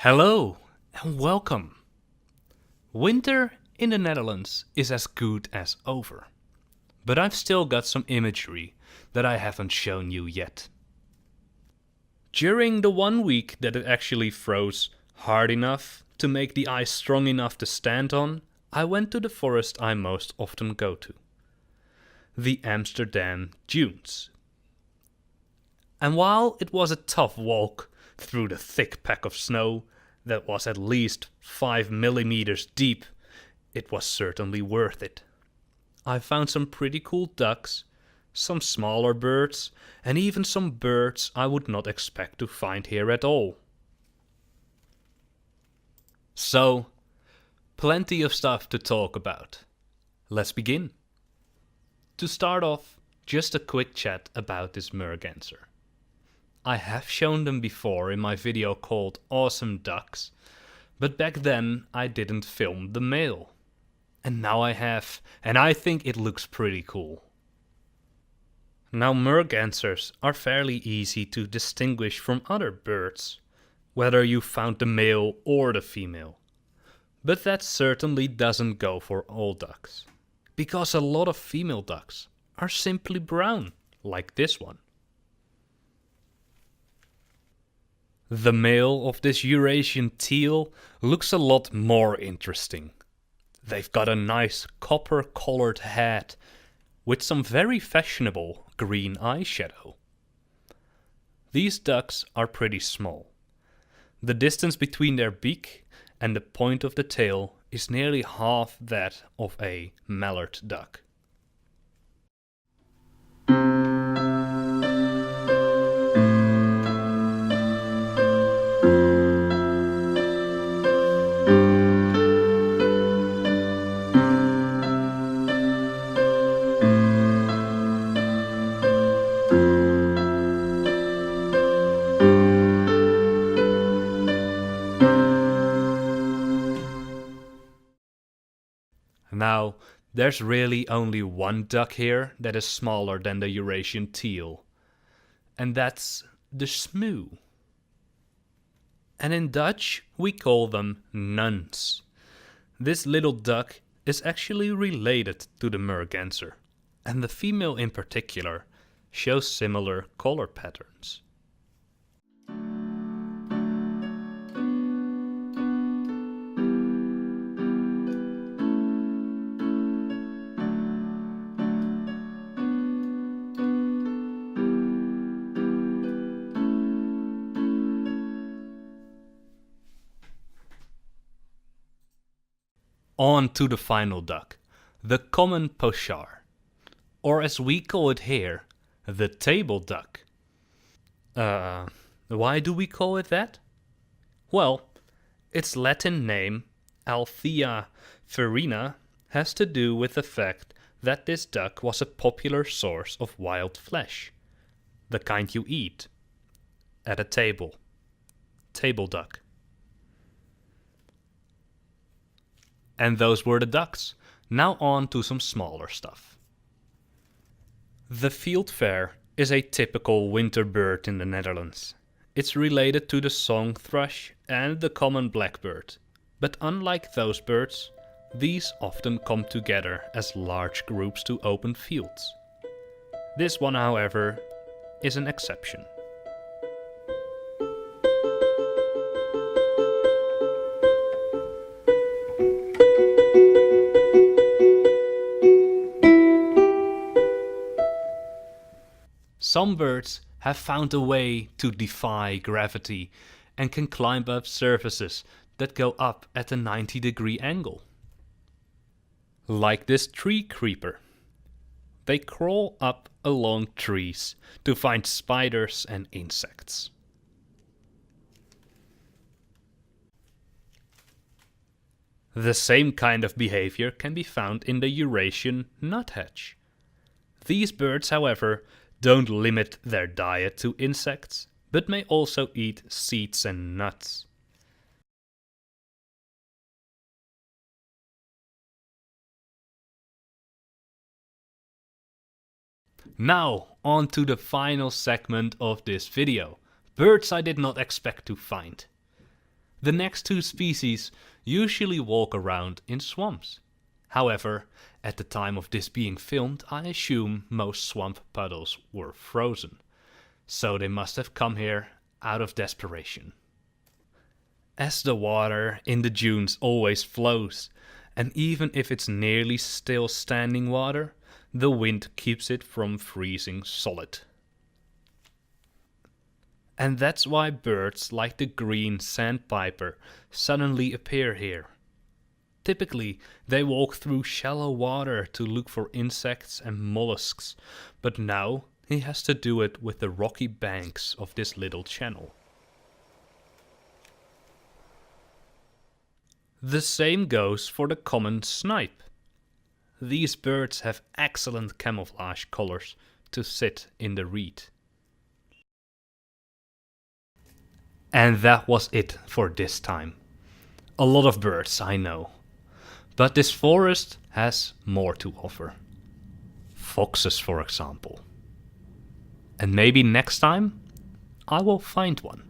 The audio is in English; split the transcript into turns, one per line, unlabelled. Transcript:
Hello and welcome. Winter in the Netherlands is as good as over, but I've still got some imagery that I haven't shown you yet. During the 1 week that it actually froze hard enough to make the ice strong enough to stand on, I went to the forest I most often go to, the Amsterdam Dunes. And while it was a tough walk through the thick pack of snow that was at least 5 millimeters deep, it was certainly worth it. I found some pretty cool ducks, some smaller birds, and even some birds I would not expect to find here at all. So, plenty of stuff to talk about. Let's begin. To start off, just a quick chat about this merganser. I have shown them before in my video called Awesome Ducks, but back then I didn't film the male. And now I have, and I think it looks pretty cool. Now mergansers are fairly easy to distinguish from other birds, whether you found the male or the female. But that certainly doesn't go for all ducks, because a lot of female ducks are simply brown, like this one. The male of this Eurasian teal looks a lot more interesting. They've got a nice copper-colored head with some very fashionable green eyeshadow. These ducks are pretty small. The distance between their beak and the point of the tail is nearly half that of a mallard duck. Now, there's really only one duck here that is smaller than the Eurasian teal, and that's the smew. And in Dutch, we call them nuns. This little duck is actually related to the merganser, and the female in particular shows similar color patterns. On to the final duck, the common pochard, or as we call it here, the table duck. Why do we call it that? Well, its Latin name, Althea farina, has to do with the fact that this duck was a popular source of wild flesh, the kind you eat at a table. Table duck. And those were the ducks. Now on to some smaller stuff. The fieldfare is a typical winter bird in the Netherlands. It's related to the song thrush and the common blackbird. But unlike those birds, these often come together as large groups to open fields. This one, however, is an exception. Some birds have found a way to defy gravity and can climb up surfaces that go up at a 90-degree angle. Like this tree creeper. They crawl up along trees to find spiders and insects. The same kind of behavior can be found in the Eurasian nuthatch. These birds, however, don't limit their diet to insects, but may also eat seeds and nuts. Now, on to the final segment of this video. Birds I did not expect to find. The next two species usually walk around in swamps. However, at the time of this being filmed, I assume most swamp puddles were frozen, so they must have come here out of desperation. As the water in the dunes always flows, and even if it's nearly still standing water, the wind keeps it from freezing solid. And that's why birds like the green sandpiper suddenly appear here. Typically, they walk through shallow water to look for insects and mollusks, but now he has to do it with the rocky banks of this little channel. The same goes for the common snipe. These birds have excellent camouflage colors to sit in the reed. And that was it for this time. A lot of birds, I know. But this forest has more to offer. Foxes, for example. And maybe next time I will find one.